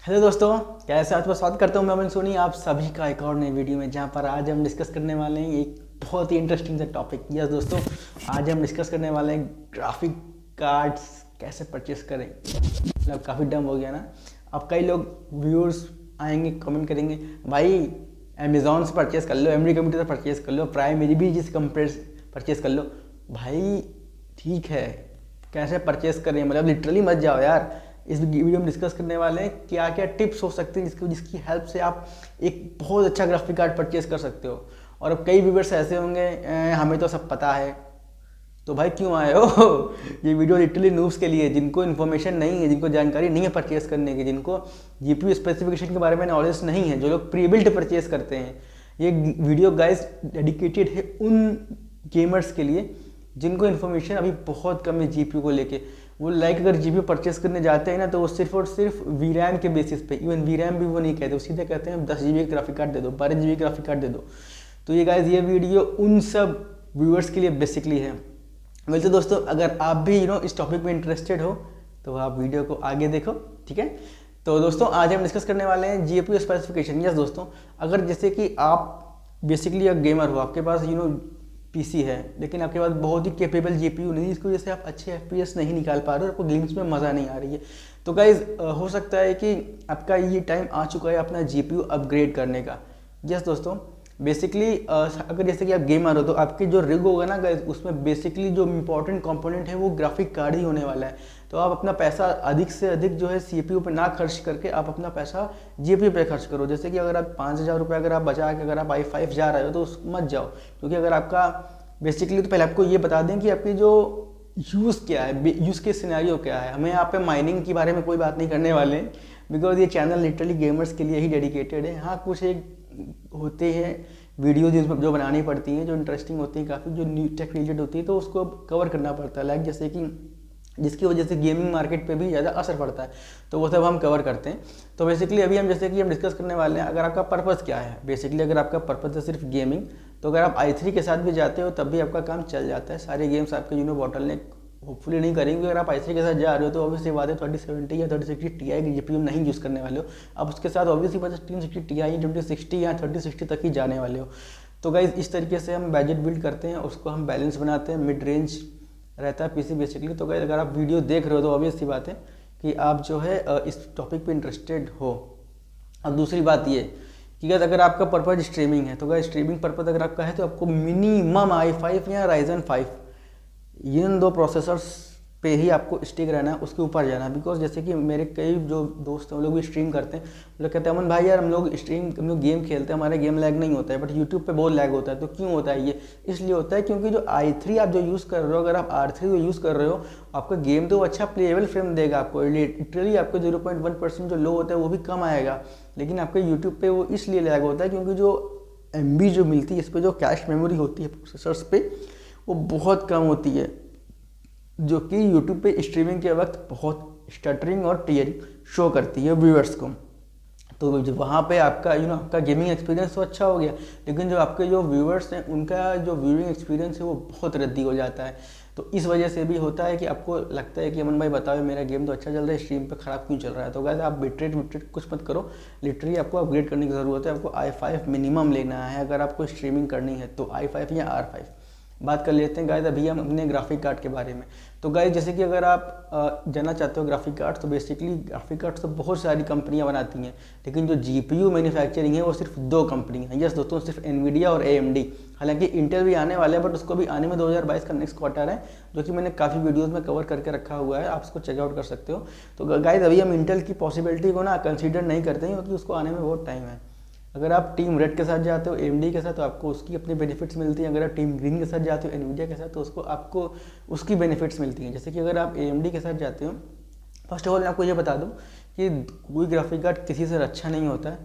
Hello दोस्तों, कैसे आज मैं स्वागत करता हूँ मैं अमन सोनी आप सभी का एक और नई वीडियो में, जहाँ पर आज हम डिस्कस करने वाले हैं एक बहुत ही इंटरेस्टिंग सा टॉपिक। यस दोस्तों, आज हम डिस्कस करने वाले हैं ग्राफिक कार्ड्स कैसे परचेस करें। मतलब काफ़ी डम हो गया ना। अब कई लोग व्यूअर्स आएंगे, कमेंट करेंगे, भाई अमेजोन से परचेस कर लो, एमडी कंप्यूटर से परचेस कर लो, प्राइम वीडियो से परचेस कर लो। भाई ठीक है, कैसे परचेस करें, मतलब लिटरली मत जाओ यार। इस वीडियो में डिस्कस करने वाले हैं क्या क्या टिप्स हो सकते हैं जिसकी हेल्प से आप एक बहुत अच्छा ग्राफिक कार्ड परचेस कर सकते हो। और अब कई व्यूवर्स ऐसे होंगे, हमें तो सब पता है, तो भाई क्यों आए हो ये वीडियो लिटरली नूब्स के लिए, जिनको इन्फॉर्मेशन नहीं है, जिनको जानकारी नहीं है परचेस करने की, जिनको जीपीयू स्पेसिफिकेशन के बारे में नॉलेज नहीं है, जो लोग प्री बिल्ट परचेस करते हैं। ये वीडियो गाइस डेडिकेटेड है उन गेमर्स के लिए जिनको इन्फॉर्मेशन अभी बहुत कम है जीपीयू को लेके। वो अगर जीपीयू परचेस करने जाते हैं ना, तो वो सिर्फ और सिर्फ वीरैम के बेसिस पे, इवन वीरैम भी वो नहीं कहते, वो सीधे कहते हैं 10 GB ग्राफिक कार्ड दे दो, 12 GB ग्राफिक कार्ड दे दो। तो ये गाइस, ये वीडियो उन सब व्यूअर्स के लिए बेसिकली है। वैसे दोस्तों, अगर आप भी इस टॉपिक में इंटरेस्टेड हो तो आप वीडियो को आगे देखो, ठीक है। तो दोस्तों, आज हम डिस्कस करने वाले हैं जीपीयू स्पेसिफिकेशन। यस दोस्तों, अगर जैसे कि आप बेसिकली एक गेमर हो, आपके पास पीसी है, लेकिन आपके पास बहुत ही कैपेबल जीपीयू नहीं, इसकी वजह से आप अच्छे एफपीएस नहीं निकाल पा रहे हो, आपको गेम्स में मज़ा नहीं आ रही है। तो गाइज, हो सकता है कि आपका ये टाइम आ चुका है अपना जीपीयू अपग्रेड करने का। यस दोस्तों, बेसिकली अगर जैसे कि आप गेमर हो, तो आपके जो रिग होगा ना गाइज, उसमें बेसिकली जो इंपॉर्टेंट कंपोनेंट है वो ग्राफिक कार्ड ही होने वाला है। तो आप अपना पैसा अधिक से अधिक जो है सीपीयू पे ना खर्च करके आप अपना पैसा जीपीयू पे खर्च करो। जैसे कि अगर आप 5,000 रुपये अगर आप बचा के अगर आप i5 जा रहे हो तो मत जाओ, क्योंकि अगर आपका बेसिकली, तो पहले आपको ये बता दें कि आपकी जो यूज़ क्या है, यूज़ के सिनेरियो क्या है। हमें यहाँ पे माइनिंग के बारे में कोई बात नहीं करने वाले हैं, बिकॉज ये चैनल लिटरली गेमर्स के लिए ही डेडिकेटेड है। हाँ, कुछ एक होते हैं वीडियो जिसमें जो बनानी पड़ती हैं, जो इंटरेस्टिंग होती हैं काफ़ी, जो न्यू टेक रिलेटेड होती है, तो उसको कवर करना पड़ता है। लाइक जैसे कि जिसकी वजह से गेमिंग मार्केट पे भी ज़्यादा असर पड़ता है, तो वो सब हम कवर करते हैं। तो बेसिकली अभी हम जैसे कि हम डिस्कस करने वाले हैं, अगर आपका पर्पज़ क्या है। बेसिकली अगर आपका पर्पज़ है सिर्फ गेमिंग, तो अगर आप i3 के साथ भी जाते हो तब भी आपका काम चल जाता है। सारे गेम्स आपके बॉटलनेक होपफुली नहीं करेंगे। अगर आप i3 के साथ जा रहे हो तो ऑब्वियसली बात है 3070 या 3060 Ti की जीपीयू नहीं यूज़ करने वाले हो। अब उसके साथ ऑब्वियसली 3060 Ti, 2060 या 3060 तक ही जाने वाले हो। तो गाइज, इस तरीके से हम बजट बिल्ड करते हैं, उसको हम बैलेंस बनाते हैं, मिड रेंज रहता है पीसी बेसिकली। तो गाइज, अगर आप वीडियो देख रहे हो तो ऑब्वियस सी बात है कि आप जो है इस टॉपिक पे इंटरेस्टेड हो। अब दूसरी बात ये कि अगर आपका पर्पज़ स्ट्रीमिंग है, तो गाइज स्ट्रीमिंग पर्पज़ अगर आपका है तो आपको मिनिमम i5 या Ryzen 5 इन दो प्रोसेसर्स पे ही आपको स्टिक रहना है, उसके ऊपर जाना है। बिकॉज जैसे कि मेरे कई जो दोस्त हैं वो लोग भी स्ट्रीम करते हैं, वो लोग कहते हैं अमन भाई यार हम लोग गेम खेलते हैं, हमारे गेम लैग नहीं होता है, बट यूट्यूब पे बहुत लैग होता है। तो क्यों होता है ये? इसलिए होता है क्योंकि जो i3 आप जो यूज़ कर रहे हो, अगर आप R3 को यूज़ कर रहे हो, आपका गेम तो अच्छा प्लेएबल फ्रेम देगा आपको, लिटरली आपको 0.1% जो लो होता है वो भी कम आएगा। लेकिन आपके यूट्यूब पे वो इसलिए लैग होता है क्योंकि जो MB जो मिलती है, इस पर जो कैश मेमोरी होती है प्रोसेसर्स पे, वो बहुत कम होती है, जो कि यूट्यूब पे स्ट्रीमिंग के वक्त बहुत स्टटरिंग और टीयरिंग शो करती है व्यूअर्स को। तो जो वहाँ पे आपका आपका गेमिंग एक्सपीरियंस तो अच्छा हो गया, लेकिन जो आपके जो व्यूअर्स हैं उनका जो व्यूइंग एक्सपीरियंस है वो बहुत रद्दी हो जाता है। तो इस वजह से भी होता है कि आपको लगता है कि अमन भाई बताओ मेरा गेम तो अच्छा चल रहा है, स्ट्रीम पे ख़राब क्यों चल रहा है। तो गाइस, आप बिटरेट कुछ मत करो, लिटरली आपको अपग्रेड करने की ज़रूरत है। आपको i5 मिनिमम लेना है अगर आपको स्ट्रीमिंग करनी है, तो i5 या R5। बात कर लेते हैं गाइस अभी हम अपने ग्राफिक कार्ड के बारे में। तो गाइस, जैसे कि अगर आप जानना चाहते हो ग्राफिक कार्ड, तो बेसिकली ग्राफिक कार्ड तो बहुत सारी कंपनियां बनाती हैं, लेकिन जो जीपीयू मैन्युफैक्चरिंग है वो सिर्फ 2 कंपनी हैं। यस दोस्तों, सिर्फ एनवीडिया और AMD। हालांकि इंटेल भी आने वाले हैं, बट उसको भी आने में 2022 का नेक्स्ट क्वार्टर है, जो कि मैंने काफ़ी वीडियोज़ में कवर करके रखा हुआ है, आप उसको चेकआउट कर सकते हो। तो गाइस, अभी हम इंटेल की पॉसिबिलिटी को ना कंसिडर नहीं करते हैं, क्योंकि उसको आने में बहुत टाइम है। अगर आप टीम रेड के साथ जाते हो AMD के साथ, तो आपको उसकी अपनी बेनिफिट्स मिलती हैं। अगर आप टीम ग्रीन के साथ जाते हो एनवीडिया के साथ, तो आपको उसकी बेनिफिट्स मिलती हैं। जैसे कि अगर आप AMD के साथ जाते हो, फर्स्ट ऑफ ऑल मैं आपको ये बता दूं कि कोई ग्राफिक कार्ड किसी से अच्छा नहीं होता है,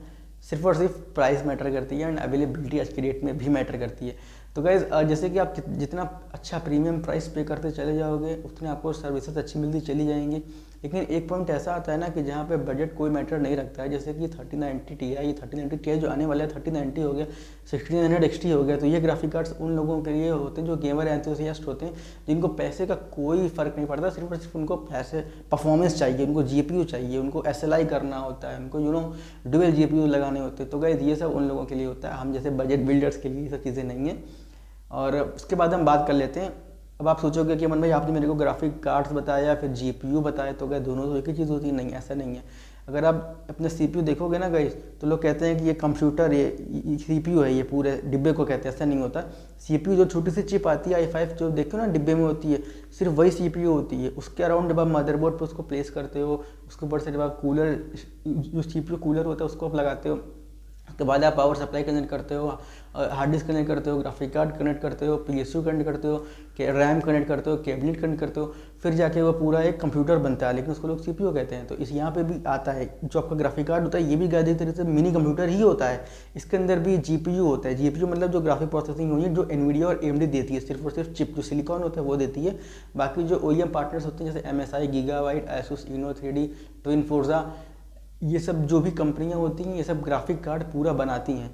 सिर्फ और सिर्फ प्राइस मैटर करती है एंड अवेलेबिलिटी आज की डेट में भी मैटर करती है। तो गाइज, जैसे कि आप जितना अच्छा प्रीमियम प्राइस पे करते चले जाओगे, उतने आपको सर्विसेज अच्छी मिलती चली जाएंगी। लेकिन एक पॉइंट ऐसा आता है ना कि जहाँ पे बजट कोई मैटर नहीं रखता है, जैसे कि 3090 Ti जो आने वाला है 3090 हो गया, 1600 XT हो गया, तो ये ग्राफिक कार्ड्स उन लोगों के लिए होते हैं जो गेमर एंथुसियास्ट होते हैं, जिनको पैसे का कोई फ़र्क नहीं पड़ता, सिर्फ और सिर्फ उनको पैसे परफॉर्मेंस चाहिए, उनको GPU चाहिए, उनको SLI करना होता है, उनको डुअल GPU लगाने होते हैं। तो गाइस ये सब उन लोगों के लिए होता है, हम जैसे बजट बिल्डर्स के लिए ये सब चीज़ें नहीं है। और उसके बाद हम बात कर लेते हैं। अब आप सोचोगे कि अमन भाई आपने मेरे को ग्राफिक कार्ड्स बताया फिर GPU बताया, तो क्या दोनों तो एक ही चीज़ होती है? नहीं, ऐसा नहीं है। अगर आप अपने CPU देखोगे ना गाइस, तो लोग कहते हैं कि ये कंप्यूटर, ये CPU है, ये पूरे डिब्बे को कहते हैं, ऐसा नहीं होता। CPU जो छोटी सी चिप आती है i5 जो देखो ना डिब्बे में होती है, सिर्फ वही CPU होती है। उसके अराउंड जब आप मदरबोर्ड पर उसको प्लेस करते हो, उसके ऊपर से जब आप कूलर, जो CPU कूलर होता है उसको आप लगाते हो, उसके बाद आप पावर सप्लाई कनेक्ट करते हो, हार्ड डिस्क कनेक्ट करते हो, ग्राफिक कार्ड कनेक्ट करते हो, PSU कनेक्ट करते हो, रैम कनेक्ट करते हो, कैबिनेट कनेक्ट करते हो, फिर जाके वो पूरा एक कंप्यूटर बनता है, लेकिन उसको लोग CPU कहते हैं। तो इस यहाँ पे भी आता है जो आपका ग्राफिक कार्ड होता है, ये भी एक तरह से मिनी कंप्यूटर ही होता है। इसके अंदर भी GPU होता है। GPU मतलब जो ग्राफिक प्रोसेसिंग हुई है, जो NVIDIA और AMD देती है, सिर्फ और सिर्फ चिप जो सिलिकॉन होता है वो देती है। बाकी जो OEM पार्टनर्स होते हैं जैसे MSI, Gigabyte, ASUS, Inno3D, Twin Forza, ये सब जो भी कंपनियां होती हैं, ये सब ग्राफिक कार्ड पूरा बनाती हैं।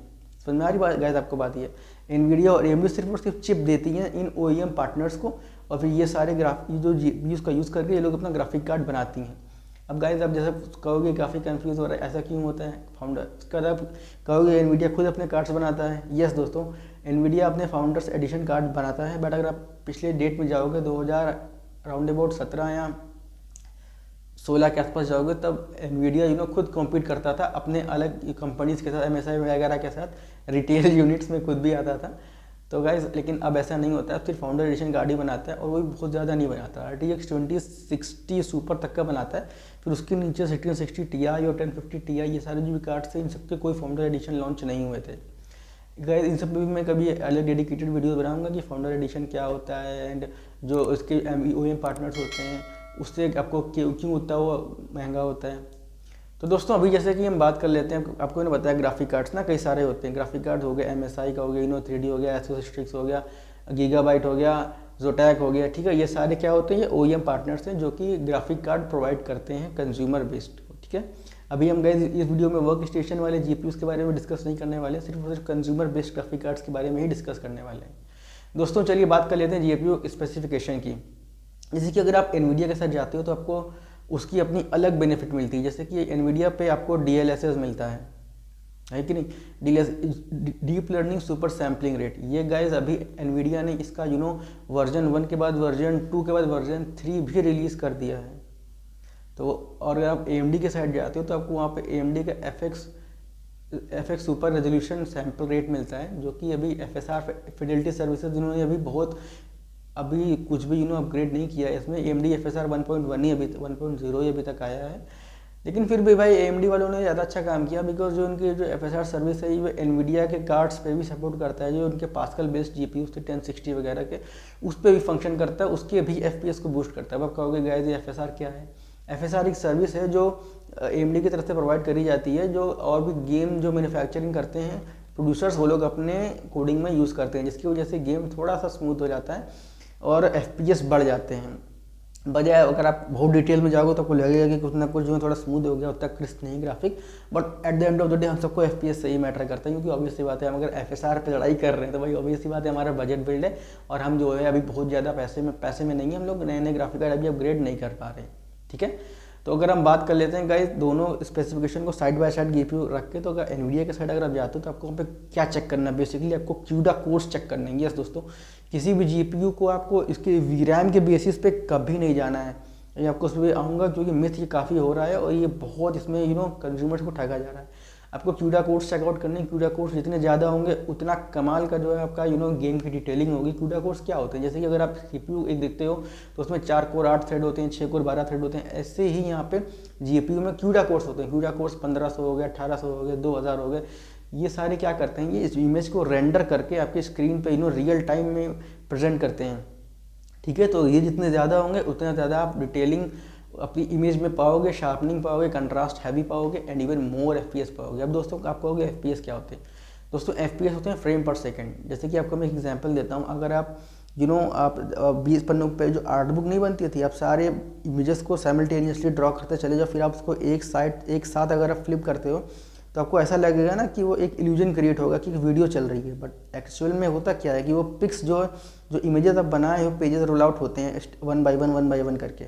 समझ में आ रही बात गाइस आपको? बात ये NVIDIA और AMD सिर्फ और सिर्फ चिप देती हैं इन OEM पार्टनर्स को, और फिर ये सारे जो GPUs का यूज़ करके ये लोग अपना ग्राफिक कार्ड बनाती हैं। अब गाइस आप जैसे कहोगे काफ़ी कंफ्यूज हो रहा है, ऐसा क्यों होता है फाउंडर? उसके बाद आप कहोगे NVIDIA खुद अपने कार्ड्स बनाता है। यस दोस्तों, NVIDIA अपने फाउंडर्स एडिशन कार्ड बनाता है, बट अगर आप पिछले डेट में जाओगे 2000 राउंड अबाउट 17 या 16 के आसपास जाओगे, तब NVIDIA खुद कॉम्पीट करता था अपने अलग कंपनीज़ के साथ, MSI वगैरह के साथ, रिटेल यूनिट्स में खुद भी आता था। तो गाइस लेकिन अब ऐसा नहीं होता है, सिर्फ फाउंडर एडिशन कार्ड ही बनाता है, और वो भी बहुत ज़्यादा नहीं बनाता। RTX 2060 सुपर तक का बनाता है, फिर उसके नीचे 1660 Ti और 1050 Ti, ये सारे जो भी कार्ड्स थे इन सबके कोई फाउंडर एडिशन लॉन्च नहीं हुए थे। गाइस इन सब भी मैं कभी अलग डेडिकेटेड वीडियो बनाऊंगा कि फाउंडर एडिशन क्या होता है, एंड जो उसके OEM पार्टनर्स होते हैं उससे आपको क्यों उतना वो महंगा होता है। तो दोस्तों अभी जैसे कि हम बात कर लेते हैं, आपको मैंने बताया ग्राफिक कार्ड्स ना कई सारे होते हैं। ग्राफिक कार्ड हो गए MSI का हो गया, Inno3D हो गया, ASUS Strix हो गया, Gigabyte हो गया, Zotac हो गया, ठीक है। ये सारे क्या होते हैं? ये OEM पार्टनर्स हैं जो कि ग्राफिक कार्ड प्रोवाइड करते हैं कंज्यूमर बेस्ड, ठीक है। अभी हम गए इस वीडियो में वर्क स्टेशन वाले GPUs के बारे में डिस्कस नहीं करने वाले, सिर्फ और सिर्फ कंज्यूमर बेस्ड ग्राफिक कार्ड्स के बारे में ही डिस्कस करने वाले हैं। दोस्तों चलिए बात कर लेते हैं GPU स्पेसिफिकेशन की। जैसे कि अगर आप NVIDIA के साथ जाते हो तो आपको उसकी अपनी अलग बेनिफिट मिलती है, जैसे कि NVIDIA पे आपको DLSS मिलता है कि नहीं, deep learning super sampling rate. ये गाइस अभी NVIDIA ने इसका वर्जन 1 के बाद वर्जन 2 के बाद वर्जन 3 भी रिलीज़ कर दिया है। तो और अगर आप AMD के साइड जाते हो तो आपको वहाँ पे AMD का FX super resolution sample rate मिलता है, जो कि अभी FSR फिडेलिटी सर्विसेज जिन्होंने अभी कुछ भी अपग्रेड नहीं किया है इसमें। AMD FSR 1.1 ही 1.0 ही अभी तक आया है, लेकिन फिर भी भाई AMD वालों ने ज़्यादा अच्छा काम किया, बिकॉज जो उनकी जो FSR सर्विस है वो NVIDIA के कार्ड्स पे भी सपोर्ट करता है, जो उनके पास्कल बेस्ड GPUs थे 1060 वगैरह के, उस पर भी फंक्शन करता है, उसके भी FPS को बूस्ट करता है। अब आप कहोगे गाइस ये FSR क्या है? FSR एक सर्विस है जो AMD की तरफ से प्रोवाइड करी जाती है, जो और भी गेम जो मैन्युफैक्चरिंग करते हैं प्रोड्यूसर्स, वो लोग अपने कोडिंग में यूज़ करते हैं, जिसकी वजह से गेम थोड़ा सा स्मूथ हो जाता है और FPS बढ़ जाते हैं। बजाय अगर आप बहुत डिटेल में जाओगे तो आपको लगेगा कि कुछ ना कुछ थोड़ा स्मूथ हो गया, उतना क्रिस्प नहीं graphic, but at the end of the day हम सबको FPS सही मैटर करता है, क्योंकि ऑब्वियस सी बात है हम अगर FSR पे लड़ाई कर रहे हैं तो भाई ऑब्वियस सी बात है हमारा बजट बिल्ड है, और हम जो है अभी बहुत ज़्यादा पैसे में नहीं है, हम लोग नए नए ग्राफिक कार्ड अभी अपग्रेड नहीं कर पा रहे, ठीक है। तो अगर हम बात कर लेते हैं गाइस दोनों स्पेसिफिकेशन को साइड बाय साइड GPU रख के, तो अगर NVIDIA के साइड अगर आप जाते हो तो आपको वहाँ पे क्या चेक करना है? बेसिकली आपको CUDA कोर्स चेक करना है। यस दोस्तों, किसी भी GPU को आपको इसके VRAM के बेसिस पे कभी नहीं जाना है। ये आपको उस पर आऊँगा क्योंकि मिथ ये काफ़ी हो रहा है और ये बहुत इसमें कंज्यूमर्स को ठगा जा रहा है। आपको CUDA कोर्स चेकआउट करने, CUDA कोर्स जितने ज़्यादा होंगे उतना कमाल का जो है आपका गेम की डिटेलिंग होगी। CUDA कोर्स क्या होते हैं? जैसे कि अगर आप CPU एक देखते हो तो उसमें 4 कोर 8 थ्रेड होते हैं, 6 कोर 12 थ्रेड होते हैं, ऐसे ही यहाँ पे GPU में CUDA कोर्स होते हैं। CUDA कोर्स 1500 हो गया, 1800 हो गए, 2000 हो गए। ये सारे क्या करते हैं? ये इस इमेज को रेंडर करके आपके स्क्रीन पे रियल टाइम में प्रेजेंट करते हैं, ठीक है। तो ये जितने ज़्यादा होंगे उतना ज़्यादा आप डिटेलिंग अपनी इमेज में पाओगे, शार्पनिंग पाओगे, कंट्रास्ट हैवी पाओगे, एंड इवन मोर FPS पाओगे। अब दोस्तों आप कहोगे FPS क्या होते हैं? दोस्तों FPS होते हैं फ्रेम पर सेकंड। जैसे कि आपको मैं एक एग्जांपल देता हूँ, अगर आप आप 20 पन्नों पे जो आर्ट बुक नहीं बनती थी, आप सारे इमेजेस को साइमल्टेनियसली ड्रॉ करते चले जाओ, फिर आप उसको एक साथ अगर आप फ्लिप करते हो तो आपको ऐसा लगेगा ना कि वो एक इल्यूजन क्रिएट होगा कि वीडियो चल रही है। बट एक्चुअल में होता क्या है कि वो पिक्स जो इमेजेस आप बनाए हो पेजेस रोल आउट होते हैं 1 बाय 1 करके।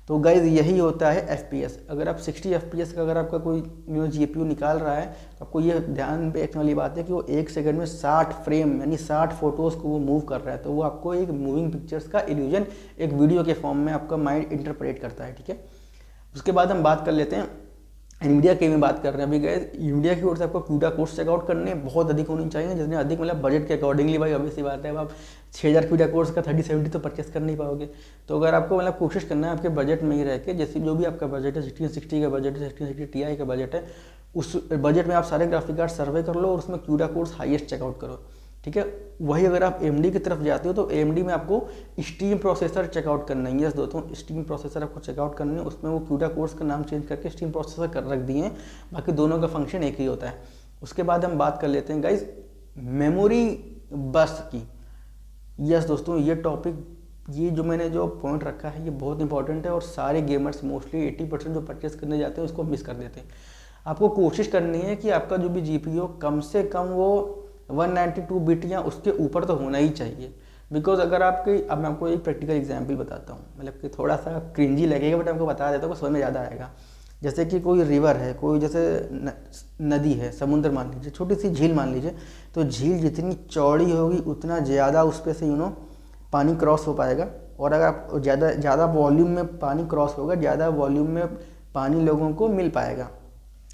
तो गाइज यही होता है FPS। अगर आप 60 FPS का अगर आपका कोई GPU निकाल रहा है तो आपको ये ध्यान पे रखने वाली बात है कि वो 1 सेकंड में 60 फ्रेम यानी 60 फोटोज़ को वो मूव कर रहा है। तो वो आपको एक मूविंग पिक्चर्स का इल्यूजन एक वीडियो के फॉर्म में आपका माइंड इंटरप्रेट करता है, ठीक है। उसके बाद हम बात कर लेते हैं NVIDIA की में बात कर रहे हैं अभी गाइस। NVIDIA की ओर से आपको CUDA कोर्स चेकआउट करने बहुत अधिक होनी चाहिए, जितने अधिक मतलब बजट के अकॉर्डिंगली। भाई ऑब्वियस सी बात है, अब आप 6000 CUDA कोर्स का 3070 तो परचेस कर नहीं पाओगे। तो अगर आपको मतलब कोशिश करना है आपके बजट में ही रह के, जैसे जो भी आपका बजट है 1660 का बजट है, 1660 Ti का बजट है, उस बजट में आप सारे ग्राफिक कार्ड सर्वे कर लो और उसमें CUDA कोर्स हाईएस्ट चेकआउट करो, ठीक है। वही अगर आप AMD की तरफ जाते हो तो AMD में आपको स्टीम प्रोसेसर चेकआउट करना है। यस दोस्तों, स्टीम प्रोसेसर आपको चेकआउट करना है। उसमें वो CUDA कोर्स का नाम चेंज करके स्टीम प्रोसेसर कर रख दिए हैं, बाकी दोनों का फंक्शन एक ही होता है। उसके बाद हम बात कर लेते हैं गाइज मेमोरी बस की। यस दोस्तों, ये टॉपिक, ये जो मैंने जो पॉइंट रखा है ये बहुत इंपॉर्टेंट है और सारे गेमर्स मोस्टली 80% जो परचेस करने जाते हैं उसको मिस कर देते हैं। आपको कोशिश करनी है कि आपका जो भी GPU कम से कम वो 192 बिट या उसके ऊपर तो होना ही चाहिए। बिकॉज अगर आपके, अब मैं आपको एक प्रैक्टिकल एग्जांपल बताता हूँ, मतलब कि थोड़ा सा क्रिंजी लगेगा बट आपको बता देता हूँ, समझ में ज़्यादा आएगा। जैसे कि कोई रिवर है, कोई जैसे नदी है, समुद्र मान लीजिए, छोटी सी झील मान लीजिए, तो झील जितनी चौड़ी होगी उतना ज़्यादा उस पर से पानी क्रॉस हो पाएगा। और अगर आप ज़्यादा वॉल्यूम में पानी क्रॉस होगा, ज़्यादा वॉल्यूम में पानी लोगों को मिल पाएगा।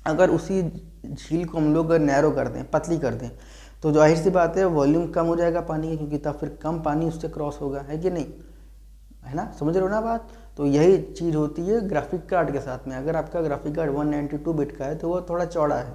अगर उसी झील को हम लोग नैरो कर दें, पतली कर दें, तो जाहिर सी बात है वॉल्यूम कम हो जाएगा पानी का, क्योंकि तब फिर कम पानी उससे क्रॉस होगा, है कि नहीं, है ना, समझ रहे हो ना बात। तो यही चीज़ होती है ग्राफिक कार्ड के साथ में। अगर आपका ग्राफिक कार्ड 192 बिट का है तो वो थोड़ा चौड़ा है,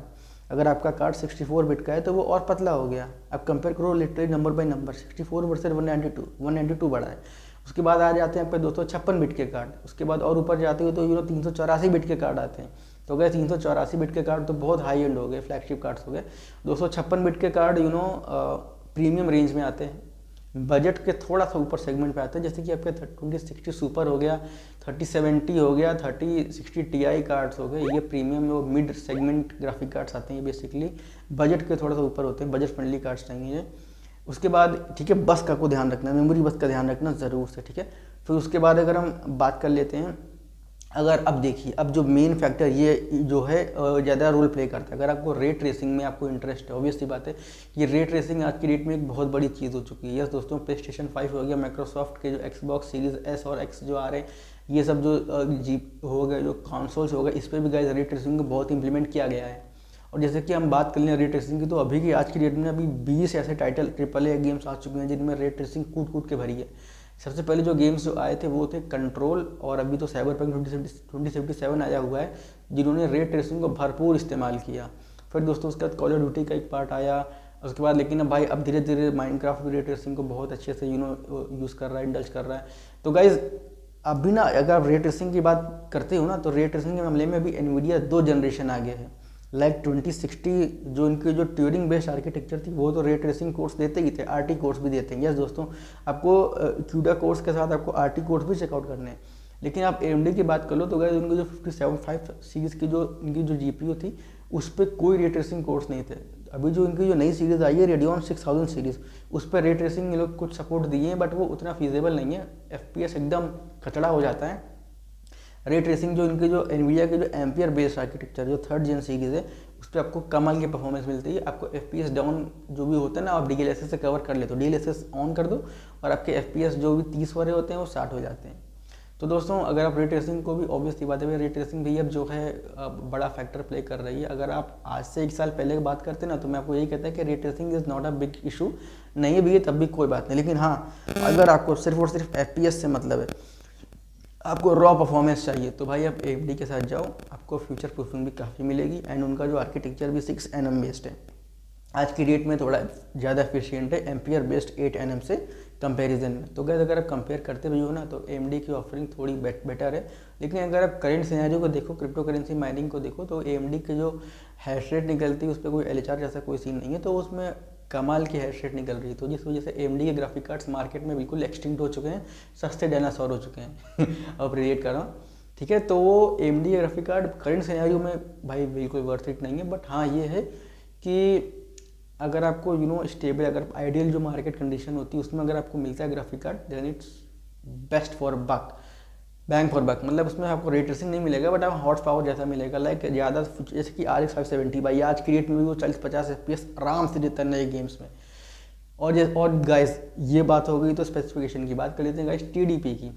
अगर आपका कार्ड 64 बिट का है तो वो और पतला हो गया। अब कंपेयर करो literally number by number, 64 versus 192 बड़ा है। उसके बाद आ जाते हैं आपके 256 बिट के कार्ड, उसके बाद और ऊपर जाते हो तो 384 बिट के कार्ड आते हैं। तो गए 384 बिट के कार्ड तो बहुत हाई एंड हो गए, फ्लैगशिप कार्ड्स हो गए। 256 बिट के कार्ड प्रीमियम रेंज में आते हैं, बजट के थोड़ा सा ऊपर सेगमेंट पे आते हैं, जैसे कि आपके 2060 सुपर हो गया, 3070 हो गया, 3060 Ti कार्ड्स हो गए। ये प्रीमियम और मिड सेगमेंट ग्राफिक कार्ड्स आते हैं, ये बेसिकली बजट के थोड़ा सा ऊपर होते हैं, बजट फ्रेंडली कार्ड्स चाहिए। उसके बाद ठीक है, बस का को ध्यान रखना, मेमोरी बस का ध्यान रखना ज़रूर से, ठीक है। फिर उसके बाद अगर हम बात कर लेते हैं, अगर अब देखिए, अब जो मेन फैक्टर ये जो है ज़्यादा रोल प्ले करता है। अगर आपको रे ट्रेसिंग में आपको इंटरेस्ट है, ऑब्वियस सी बात है ये रे ट्रेसिंग आज की डेट में एक बहुत बड़ी चीज़ हो चुकी है। यस दोस्तों, PlayStation 5 हो गया, माइक्रोसॉफ्ट के जो Xbox सीरीज S और X जो आ रहे हैं, ये सब जो हो गए, जो कंसोल्स हो गए, इस पर भी गाइस रे ट्रेसिंग को बहुत इंप्लीमेंट किया गया है। और जैसे कि हम बात कर लें रे ट्रेसिंग की, तो अभी की आज की डेट में अभी 20 ऐसे टाइटल AAA गेम्स आ चुके हैं जिनमें रे ट्रेसिंग कूद कूद के भरी है। सबसे पहले जो गेम्स जो आए थे वो थे कंट्रोल, और अभी तो साइबरपंक 2077 आया हुआ है जिन्होंने रे ट्रेसिंग को भरपूर इस्तेमाल किया। फिर दोस्तों उसके बाद कॉल ऑफ ड्यूटी का एक पार्ट आया, उसके बाद लेकिन अब भाई अब धीरे धीरे माइनक्राफ्ट भी रे ट्रेसिंग को बहुत अच्छे से यूज़ कर रहा है, इंडल्ज कर रहा है। तो गाइज अभी ना अगर आप रे ट्रेसिंग की बात करते हो ना, तो रे ट्रेसिंग के मामले में अभी NVIDIA 2 जनरेशन आगे है। लाइक 2060 जो इनकी जो ट्यूरिंग बेस्ड आर्किटेक्चर थी वो तो रे ट्रेसिंग कोर्स देते ही थे, RT कोर्स भी देते हैं। यस दोस्तों, आपको CUDA कोर्स के साथ आपको RT कोर्स भी चेकआउट करने हैं। लेकिन आप AMD की बात कर लो तो गाइस उनकी जो 57.5 सीरीज़ की जो इनकी जो GPU थी उस पर कोई रे ट्रेसिंग कोर्स नहीं थे। अभी जो इनकी जो नई सीरीज़ आई है Radeon 6000 सीरीज़, उस पर रे ट्रेसिंग ये लोग कुछ सपोर्ट दिए हैं, बट वो उतना फीजेबल नहीं है, FPS एकदम कचड़ा हो जाता है। रे ट्रेसिंग जो इनके जो NVIDIA के जो एम्पियर बेस्ड आर्किटेक्चर जो 3rd जेन सीरीज़ है उस पर आपको कमाल की परफॉर्मेंस मिलती है। आपको FPS डाउन जो भी होता है ना, आप DLSS से कवर कर लेते हो, DLSS ऑन कर दो और आपके FPS जो भी 30 वाले होते हैं वो 60 हो जाते हैं। तो दोस्तों अगर आप रे ट्रेसिंग को भी, ऑब्वियस सी बात है रे ट्रेसिंग भी अब जो है बड़ा फैक्टर प्ले कर रही है। अगर आप आज से 1 साल पहले की बात करते ना, तो मैं आपको यही कहता है कि ray tracing is not a big issue, नहीं भी है तब भी कोई बात नहीं। लेकिन हाँ, अगर आपको सिर्फ और सिर्फ FPS से मतलब है, आपको रॉ परफॉर्मेंस चाहिए, तो भाई आप AMD के साथ जाओ, आपको फ्यूचर प्रूफिंग भी काफ़ी मिलेगी। एंड उनका जो आर्किटेक्चर भी 6 nm बेस्ड है, आज की डेट में थोड़ा ज़्यादा एफिशिएंट है एम्पियर बेस्ड 8 nm से कंपैरिजन में। तो अगर आप कंपेयर करते भी हो ना, तो AMD की ऑफरिंग थोड़ी बेटर है। लेकिन अगर आप करेंट सिनेरियो को देखो, क्रिप्टो करेंसी माइनिंग को देखो, तो AMD के जो हैश रेट निकलती है उस पर कोई LHR जैसा कोई सीन नहीं है, तो उसमें कमाल की हेड रेट निकल रही है। तो जिस वजह से AMD के ग्राफिक कार्ड्स मार्केट में बिल्कुल एक्सटिंक्ट हो चुके हैं, सस्ते डायनासोर हो चुके हैं अब रिलेट कर रहा हूँ, ठीक है। तो वो AMD के ग्राफिक कार्ड करंट सिनेरियो में भाई बिल्कुल वर्थ इट नहीं है। बट हाँ ये है कि अगर आपको स्टेबल, अगर आइडियल जो मार्केट कंडीशन होती है उसमें अगर आपको मिलता है graphic card, then it's best for buck, bang for buck. मतलब उसमें आपको रे ट्रेसिंग नहीं मिलेगा बट आप हॉर्स पावर जैसा मिलेगा, लाइक ज़्यादा, जैसे कि RX 570 भाई आज की डेट में भी वो 40-50 FPS आराम से देता है नए गेम्स में। और गाइस ये बात हो गई तो स्पेसिफिकेशन की बात कर लेते हैं गाइस TDP की।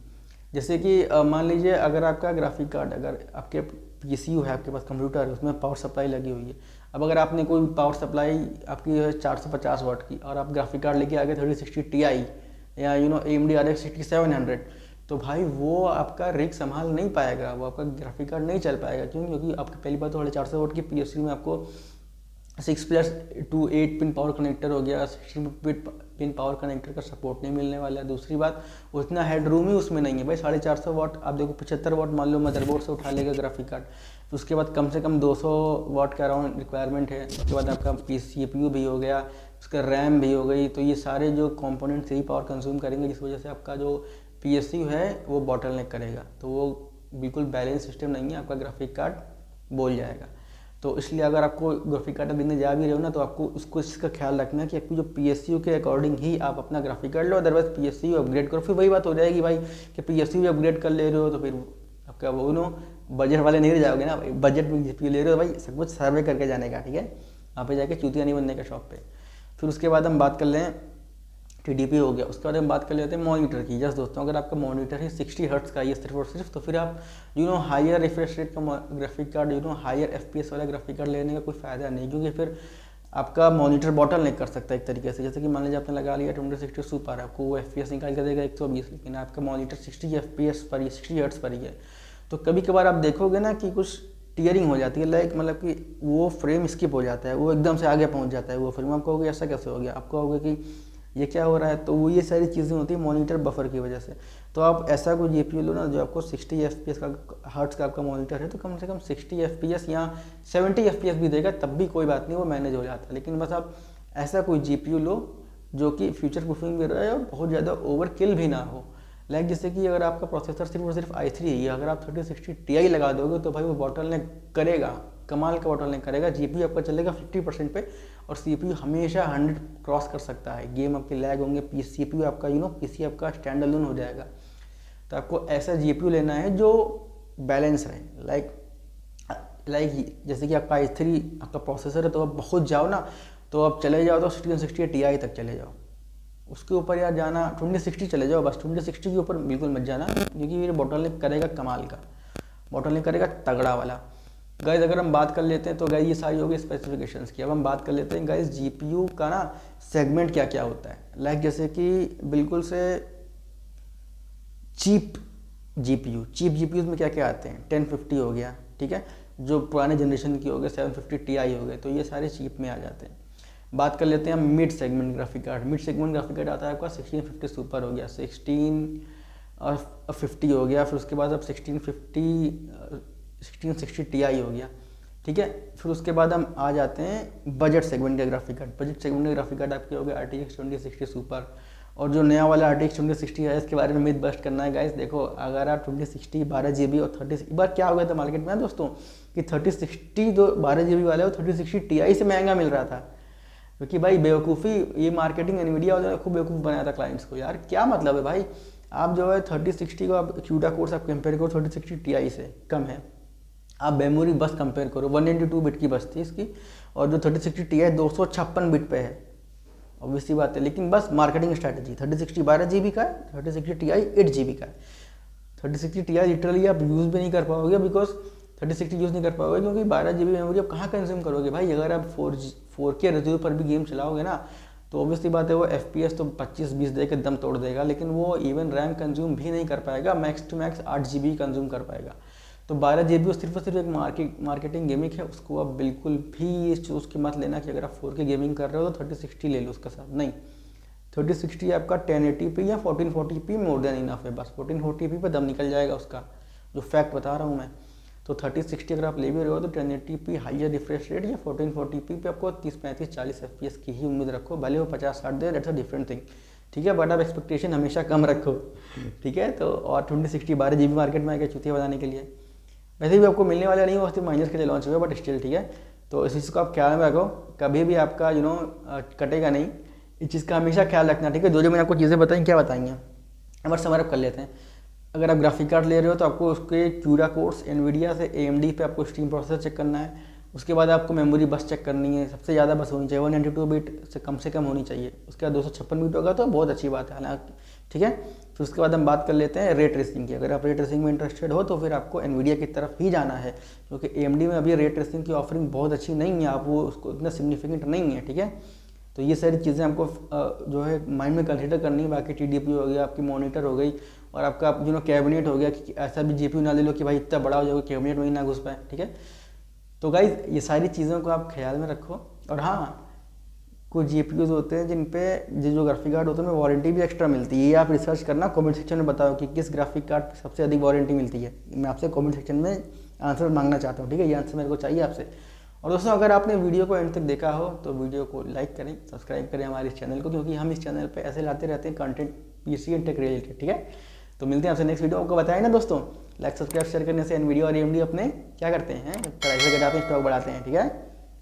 जैसे कि मान लीजिए अगर आपका ग्राफिक कार्ड, अगर आपके PCU है, आपके पास कंप्यूटर है, उसमें पावर सप्लाई लगी हुई है। अब अगर आपने कोई पावर सप्लाई आपकी है 450 वाट की और आप ग्राफिक कार्ड लेके आ गए 3060 Ti या AMD RX 6700, तो भाई वो आपका रिग संभाल नहीं पाएगा, वो आपका ग्राफिक कार्ड नहीं चल पाएगा। क्यों? क्योंकि आपकी पहली बात तो 450 वाट की PSU में आपको 6+2 8 पिन पावर कनेक्टर हो गया, 16 पिन पावर कनेक्टर का सपोर्ट नहीं मिलने वाला है। दूसरी बात, उतना हेड रूम ही उसमें नहीं है भाई। 450 वाट, आप देखो 75 वाट मान लो मदरबोर्ड से उठा लेगा ग्राफिक कार्ड, उसके बाद कम से कम 200 वाट का अराउंड रिक्वायरमेंट है। उसके बाद आपका CPU भी हो गया, उसका रैम भी हो गई। तो ये सारे जो कंपोनेंट्स यही पावर कंज्यूम करेंगे, जिस वजह से आपका जो PSU है वो बॉटलनेक करेगा। तो वो बिल्कुल बैलेंस सिस्टम नहीं है, आपका ग्राफिक कार्ड बोल जाएगा। तो इसलिए अगर आपको ग्राफिक कार्ड देने जा भी रहे हो ना, तो आपको उसको इसका ख्याल रखना है कि आपकी जो PSU के अकॉर्डिंग ही आप अपना ग्राफिक कार्ड लो, अदरवाइज PSU अपग्रेड करो। फिर वही बात हो जाएगी भाई कि PSU भी अपग्रेड कर ले रहे हो तो फिर आपका वो बजट वाले नहीं रह जाओगे ना। बजट में GPU ले रहे हो भाई, सब कुछ सर्वे करके जाने का, ठीक है, वहाँ पे जाके चूतिया नहीं बनने का शॉप पे। फिर उसके बाद हम बात कर लें TDP हो गया, उसके बाद हम बात कर लेते हैं मॉनिटर की। जस्ट दोस्तों, अगर आपका मॉनिटर है 60 हर्ट्ज का ये सिर्फ और सिर्फ, तो फिर आप हायर रिफ्रेश रेट का ग्राफिक कार्ड, हायर FPS वाला ग्राफिक कार्ड लेने का कोई फ़ायदा नहीं, क्योंकि फिर आपका मॉनिटर बॉटलनेक कर सकता है एक तरीके से। जैसे कि मान लीजिए आपने लगा लिया 2060 सुपर, आपको वो FPS निकाल कर देगा 120, लेकिन आपका मॉनिटर 60 FPS पर ही, 60 हर्ट्ज पर ही है। तो कभी कभार आप देखोगे ना कि कुछ टीयरिंग हो जाती है, लाइक मतलब कि वो फ्रेम स्किप हो जाता है, वो एकदम से आगे पहुंच जाता है वो फ्रेम। आप कहोगे ऐसा कैसे हो गया, आप कहोगे कि ये क्या हो रहा है, तो वो ये सारी चीज़ें होती है मॉनिटर बफर की वजह से। तो आप ऐसा कोई GPU लो ना जो आपको 60 FPS का हर्ट्ज का आपका मॉनिटर है, तो कम से कम 60 FPS या 70 FPS भी देगा, तब भी कोई बात नहीं, वो मैनेज हो जाता है। लेकिन बस आप ऐसा कोई GPU लो जो कि फ्यूचर प्रूफिंग भी रहे और बहुत ज़्यादा ओवर किल भी ना हो। लाइक जैसे कि अगर आपका प्रोसेसर सिर्फ और सिर्फ i3 है, अगर आप 3060 Ti लगा दोगे तो भाई वो बॉटलनेक करेगा, कमाल का बॉटलनेक करेगा। GPU आपका चलेगा 50% पे और CPU हमेशा 100 क्रॉस कर सकता है। गेम आपके लैग होंगे, CPU आपका PC आपका स्टैंड अलोन हो जाएगा। तो आपको ऐसा GPU लेना है जो बैलेंस रहे, लाइक जैसे कि आपका i3 आपका प्रोसेसर है, तो आप बहुत जाओ ना, तो आप चले जाओ तो 1660 Ti तक चले जाओ। उसके ऊपर यार जाना 2060 चले जाओ, बस 2060 के ऊपर बिल्कुल मत जाना, क्योंकि ये बॉटलनेक करेगा कमाल का, बॉटलनेक करेगा तगड़ा वाला। गाइज अगर हम बात कर लेते हैं तो गाइज ये सारी होगी स्पेसिफिकेशंस की। अब हम बात कर लेते हैं गाइज GPU का ना सेगमेंट क्या क्या होता है। लाइक जैसे कि बिल्कुल से चीप GPUs में क्या क्या आते हैं, 1050 हो गया, ठीक है, जो पुराने जनरेशन की हो गए, 750 Ti हो गए, तो ये सारे चीप में आ जाते हैं। बात कर लेते हैं mid segment graphic card. Mid segment graphic card आता है आपका 1650 सुपर हो गया, 1650 हो गया, फिर उसके बाद अब 1660 Ti हो गया, ठीक है। फिर उसके बाद हम आ जाते हैं बजट सेगमेंट के ग्राफिक कार्ड। बजट सेगमेंट के ग्राफिक कार्ड आपके हो गए RTX 2060 सुपर, और जो नया वाला RTX 2060 है इसके बारे में मिथ बस्ट करना है गाइस। देखो अगर आप 2060 12GB और 30, एक बार क्या हो गया था मार्केट में दोस्तों कि 3060 जो 12GB वाला है वो 3060 Ti से महंगा मिल रहा था, क्योंकि भाई बेवकूफ़ी, ये मार्केटिंग एनवीडिया वालों ने खूब बेवकूफ़ बनाया था क्लाइंट्स को। यार क्या मतलब है भाई, आप जो है 3060 को आप CUDA कोर्स आप कंपेयर करो 3060 Ti से कम है, आप मेमोरी बस कंपेयर करो 192 बिट की बस थी इसकी, और जो 3060 Ti 256 बिट पे है, ऑब्वियसली बात है। लेकिन बस मार्केटिंग स्ट्रैटेजी, 3060 12GB का है, 3060 Ti 8GB का है। 3060 Ti लिटरली आप यूज़ भी नहीं कर पाओगे, बिकॉज 3060 यूज़ नहीं कर पाओगे क्योंकि 12GB मेमोरी आप कहाँ कंज्यूम करोगे भाई। अगर आप 4K रेजोल्यूशन पर भी गेम चलाओगे ना, तो ऑब्वियसली बात है वो FPS तो 25-20 दे के दम तोड़ देगा, लेकिन वो इवन रैम कंज्यूम भी नहीं कर पाएगा, max to max 8GB consume कर पाएगा। तो 12GB सिर्फ और सिर्फ एक मार्केटिंग गेमिंग है, उसको आप बिल्कुल भी इस चीज़ की मत लेना कि अगर आप 4K गेमिंग कर रहे हो तो 3060 ले लो उसका साथ, नहीं। 3060 आपका 1080p या 1440p मोर देन इनफ है, बस 1440p पे दम निकल जाएगा उसका, जो फैक्ट बता रहा हूँ मैं। तो 3060 अगर आप ले भी रहे हो तो 1080p हाइयर रिफ्रेश रेट या 1440p पे आपको 30-35-40 FPS की ही उम्मीद रखो, भले वो 50-60 दे, दैट्स अ डिफरेंट थिंग, ठीक है। बट आप एक्सपेक्टेशन हमेशा कम रखो, ठीक है। तो और 2060 12 GB मार्केट में आके चुतिया बताने के लिए वैसे भी आपको मिलने वाला नहीं, वो सिर्फ माइनस के लिए लॉन्च हुआ, बट स्टिल ठीक है। तो इस चीज़ को आप ख्याल में रखो, कभी भी आपका कटेगा नहीं, इस चीज़ का हमेशा ख्याल रखना, ठीक है। जो मैंने आपको चीज़ें बताई क्या बताई हैं, अब समर कर लेते हैं। अगर आप ग्राफिक कार्ड ले रहे हो तो आपको उसके CUDA कोर्स एनवीडिया से AMD पे आपको स्टीम प्रोसेसर चेक करना है। उसके बाद आपको मेमोरी बस चेक करनी है, सबसे ज़्यादा बस होनी चाहिए 192 बिट से कम होनी चाहिए। उसके बाद 256 बिट होगा तो बहुत अच्छी बात है, हालांकि ठीक है। फिर उसके बाद हम बात कर लेते हैं रे ट्रेसिंग की। अगर आप रे ट्रेसिंग में इंटरेस्टेड हो तो फिर आपको एनवीडिया की तरफ ही जाना है, क्योंकि AMD में अभी रे ट्रेसिंग की ऑफरिंग बहुत अच्छी नहीं है, आप वो उसको इतना सिग्निफिकेंट नहीं है, ठीक है। तो ये सारी चीज़ें आपको जो है माइंड में कंसिडर करनी है। बाकी TDP हो गया, आपकी मॉनिटर हो गई, और आपका कैबिनेट हो गया, कि ऐसा भी GPU ना ले लो कि भाई इतना बड़ा हो जाएगा कैबिनेट में ही ना घुस पाए, ठीक है। तो गाइज ये सारी चीज़ों को आप ख्याल में रखो। और हाँ, कुछ GPUs होते हैं जिन पे जो ग्राफिक कार्ड होते हैं उनमें वारंटी भी एक्स्ट्रा मिलती है। ये आप रिसर्च करना, कमेंट सेक्शन में बताओ कि किस ग्राफिक कार्ड पे सबसे अधिक वारंटी मिलती है। मैं आपसे कमेंट सेक्शन में आंसर मांगना चाहता हूँ, ठीक है। ये आंसर मेरे को चाहिए आपसे। और दोस्तों, अगर आपने वीडियो को एंड तक देखा हो तो वीडियो को लाइक करें, सब्सक्राइब करें हमारे इस चैनल को, क्योंकि हम इस चैनल पे ऐसे लाते रहते हैं content PC and tech related, ठीक है। तो मिलते हैं आपसे नेक्स्ट वीडियो। आपको बताया ना दोस्तों, लाइक सब्सक्राइब शेयर करने से एनवीडिया और AMD अपने क्या करते हैं, प्राइस घटाते हैं, स्टॉक बढ़ाते हैं, ठीक है।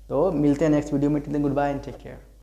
तो मिलते हैं नेक्स्ट वीडियो में, goodbye and take care.